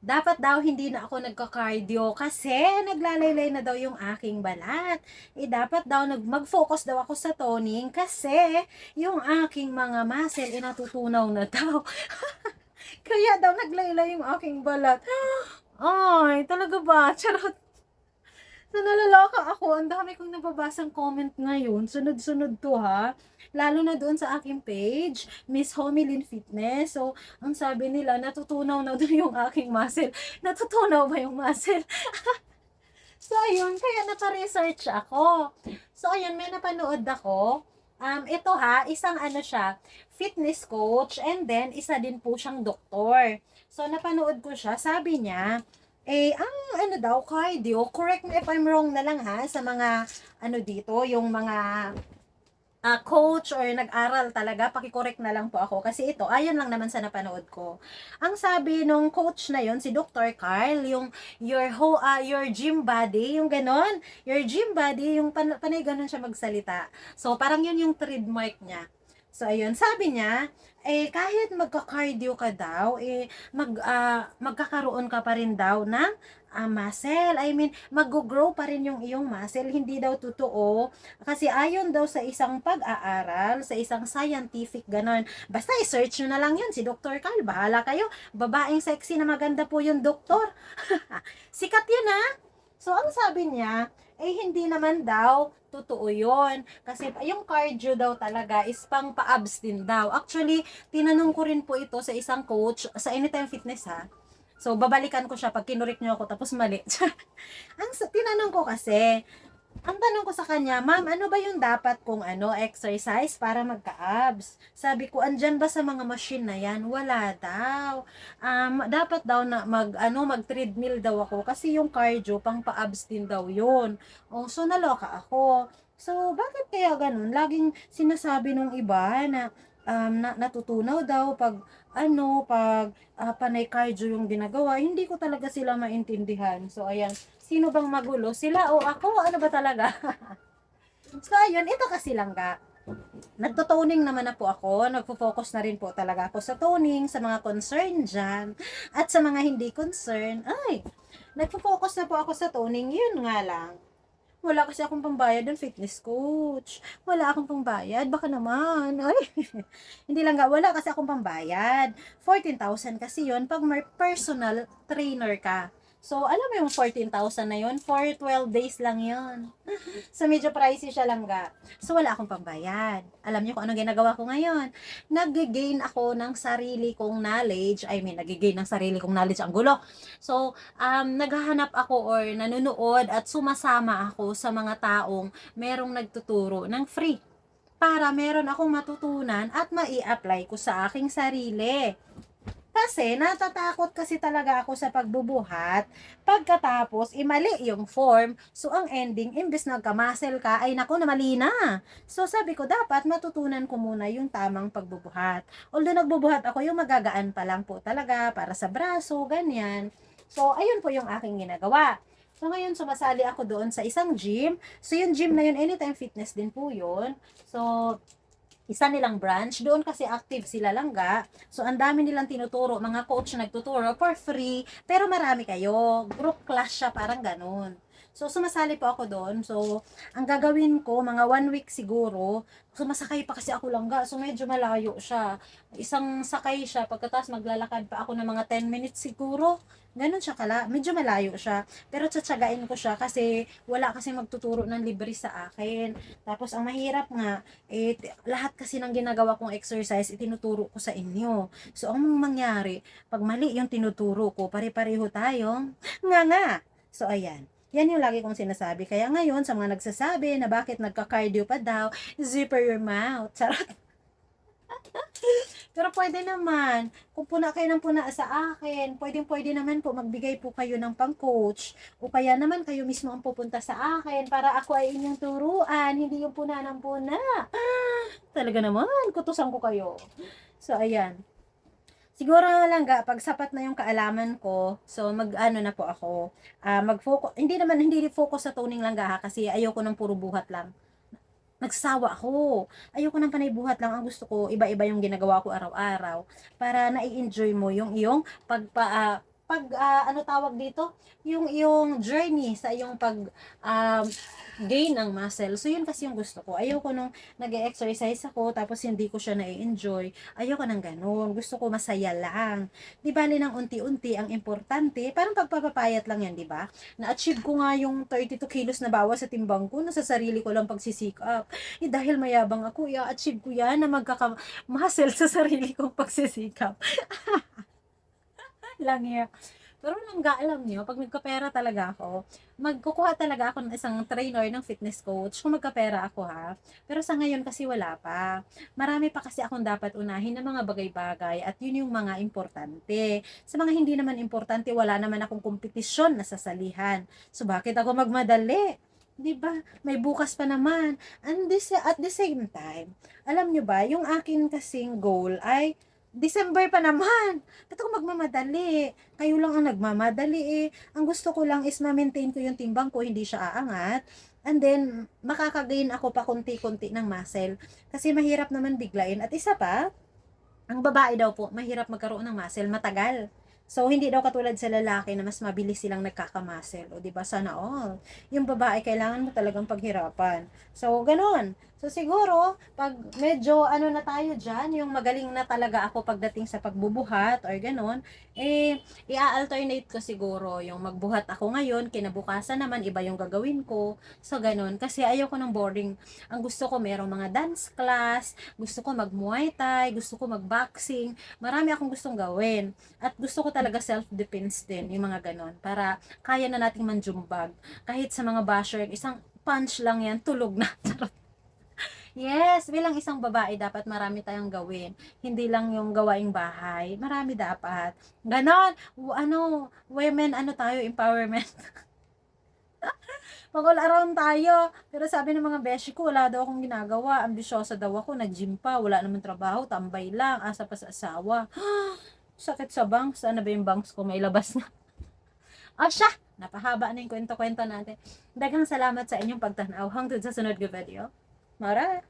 dapat daw hindi na ako nagka-cardio kasi naglalaylay na daw yung aking balat. Dapat daw mag-focus daw ako sa toning kasi yung aking mga muscle natutunaw na daw. Kaya daw naglaylay yung aking balat. Ay, talaga ba? Charot. So, nalaloka ako. Ang dami kong nababasang comment ngayon. Sunod-sunod to ha. Lalo na doon sa aking page, Miss Homelin Fitness. So, ang sabi nila, natutunaw na doon yung aking muscle. Natutunaw ba yung muscle? So, ayun. Kaya naka-research ako. So, ayun. May napanood ako. Ito ha, isang ano siya, fitness coach, and then isa din po siyang doktor. So, napanood ko siya. Sabi niya, ang ano daw, cardio, correct me if I'm wrong na lang ha, sa mga, ano dito, yung mga coach or nag-aral talaga, paki-correct na lang po ako. Kasi ito, ayon lang naman sa napanood ko. Ang sabi nung coach na yon si Dr. Carl, yung your gym body, yung ganon, your gym body, yung panay ganon siya magsalita. So, parang yun yung trademark niya. So, ayun, sabi niya, kahit magka-cardio ka daw, magkakaroon ka pa rin daw ng muscle. I mean, mag-grow pa rin yung iyong muscle. Hindi daw totoo. Kasi ayon daw sa isang pag-aaral, sa isang scientific ganon. Basta i-search nyo na lang yun, si Dr. Carl. Bahala kayo. Babaeng sexy na maganda po yung doktor. Sikat yun ha. So, ang sabi niya, hindi naman daw totoo yun. Kasi yung cardio daw talaga is pang pa-abs din daw. Actually, tinanong ko rin po ito sa isang coach sa Anytime Fitness ha. So, babalikan ko siya pag kinurik niyo ako tapos mali. Tinanong ko kasi, ang tanong ko sa kanya, ma'am, ano ba yung dapat kong exercise para magka-abs? Sabi ko, andyan ba sa mga machine na yan? Wala daw. Dapat daw na mag-treadmill daw ako kasi yung cardio, pang pa-abs din daw yun. Oh, so naloka ako. So, bakit kaya ganun? Laging sinasabi nung iba na natutunaw daw pag panay cardio yung ginagawa. Hindi ko talaga sila maintindihan. So, ayan. Sino bang magulo? Sila o ako? Ano ba talaga? So, ayun, ito kasi lang ga. Nagto-toning naman na po ako. Nagfo-focus na rin po talaga ako sa toning, sa mga concern dyan. At sa mga hindi concern, nagfo-focus na po ako sa toning. Yun nga lang. Wala kasi akong pambayad ng fitness coach. Wala akong pambayad. Baka naman. Ay, hindi lang nga. Wala kasi akong pambayad. 14,000 kasi yon pag may personal trainer ka. So, alam mo yung 14,000 na yon for 12 days lang yon. So, medyo pricey siya lang ga. So, wala akong pambayad. Alam niyo kung ano ginagawa ko ngayon? Nag-gain ako ng sarili kong knowledge. I mean, nag-gain ng sarili kong knowledge. Ang gulo. So, naghahanap ako or nanonood at sumasama ako sa mga taong merong nagtuturo ng free para meron akong matutunan at mai-apply ko sa aking sarili. Kasi natatakot kasi talaga ako sa pagbubuhat. Pagkatapos, imali yung form. So, ang ending, imbes nagka-muscle ka, ay naku, na mali na. So, sabi ko, dapat matutunan ko muna yung tamang pagbubuhat. Although nagbubuhat ako, yung magagaan pa lang po talaga, para sa braso, ganyan. So, ayun po yung aking ginagawa. So, ngayon, sumasali ako doon sa isang gym. So, yung gym na yun, Anytime Fitness din po yun. So, isa nilang branch, doon kasi active sila langga. So, ang dami nilang tinuturo, mga coach nagtuturo for free, pero marami kayo. Group class siya, parang ganun. So, sumasali po ako doon. So, ang gagawin ko, mga 1 week siguro, sumasakay pa kasi ako langga. So, medyo malayo siya. Isang sakay siya, pagkatapos maglalakad pa ako ng mga 10 minutes siguro. Ganun siya medyo malayo siya. Pero tsatsagain ko siya kasi wala kasi magtuturo ng libre sa akin. Tapos, ang mahirap nga, lahat kasi ng ginagawa kong exercise, itinuturo ko sa inyo. So, ang mangyari, pag mali yung tinuturo ko, pare-pareho tayong nga. So, ayan. Yan yung lagi kong sinasabi. Kaya ngayon, sa mga nagsasabi na bakit nagka-cardio pa daw, zipper your mouth. Charot. Pero pwede naman, kung puna kayo ng puna sa akin, pwede naman po magbigay po kayo ng pang-coach. O kaya naman kayo mismo ang pupunta sa akin para ako ay inyong turuan, hindi yung puna ng puna. Talaga naman, kutusan ko kayo. So, ayan. Siguro lang ga, pag sapat na yung kaalaman ko, so mag-ano na po ako, mag-focus, hindi focus sa toning lang ga ha, kasi ayoko ng puro buhat lang. Nagsasawa ako. Ayoko ng panay buhat lang. Ang gusto ko, iba-iba yung ginagawa ko araw-araw para nai-enjoy mo yung iyong ano tawag dito, yung iyong journey sa iyong pag gain ng muscle. So, yun kasi yung gusto ko. Ayoko nung nag-exercise ako, tapos hindi ko siya na-enjoy. Ayoko nang ganun. Gusto ko masaya lang. Di bali ng unti-unti, ang importante, parang pagpapapayat lang yan, di ba? Na-achieve ko nga yung 32 kilos na bawas sa timbang ko, na sa sarili ko lang pagsisikap. Dahil mayabang ako, i-achieve ko yan na magkaka-muscle sa sarili kong pagsisikap. Lang yan. Pero langga, alam niyo, pag nagkapera talaga ako, magkukuha talaga ako ng isang trainer ng fitness coach kung magkapera ako ha. Pero sa ngayon kasi wala pa. Marami pa kasi akong dapat unahin ng mga bagay-bagay at yun yung mga importante. Sa mga hindi naman importante, wala naman akong kompetisyon na sasalihan. So bakit ako magmadali? 'Di ba? May bukas pa naman. And at the same time, alam nyo ba, yung akin kasing goal ay December pa naman. Ba't ako magmamadali? Kayo lang ang nagmamadali eh. Ang gusto ko lang is ma-maintain ko yung timbang ko, hindi siya aangat. And then, makakagain ako pa konti-konti ng muscle. Kasi mahirap naman biglain. At isa pa, ang babae daw po, mahirap magkaroon ng muscle, matagal. So, hindi daw katulad sa lalaki na mas mabilis silang nagkakamuscle. O, di ba? Sana all. Yung babae, kailangan mo talagang paghirapan. So, ganun. So, siguro, pag medyo ano na tayo dyan, yung magaling na talaga ako pagdating sa pagbubuhat or ganun, i-alternate ko siguro yung magbuhat ako ngayon, kinabukasan naman, iba yung gagawin ko. So, ganun. Kasi ayoko ng boring. Ang gusto ko, merong mga dance class, gusto ko mag-muay thai, gusto ko mag-boxing, marami akong gustong gawin. At gusto ko talaga self-defense din, yung mga ganon. Para kaya na nating manjumbag. Kahit sa mga basher, isang punch lang yan, tulog na. Yes, bilang isang babae, dapat marami tayong gawin. Hindi lang yung gawaing bahay. Marami dapat. Ganon. Women, tayo, empowerment. Pag all around tayo. Pero sabi ng mga beshi ko, wala daw akong ginagawa. Ambisyosa daw ako, nag-gym pa, wala naman trabaho, tambay lang, asa pa sa asawa. Sakit sa bangs. Ano ba yung bangs ko? May labas na. Siya! Napahaba na yung kwento-kwento natin. Daghang salamat sa inyong pagtanaw. Hangtod sa sunod ko video. Mara!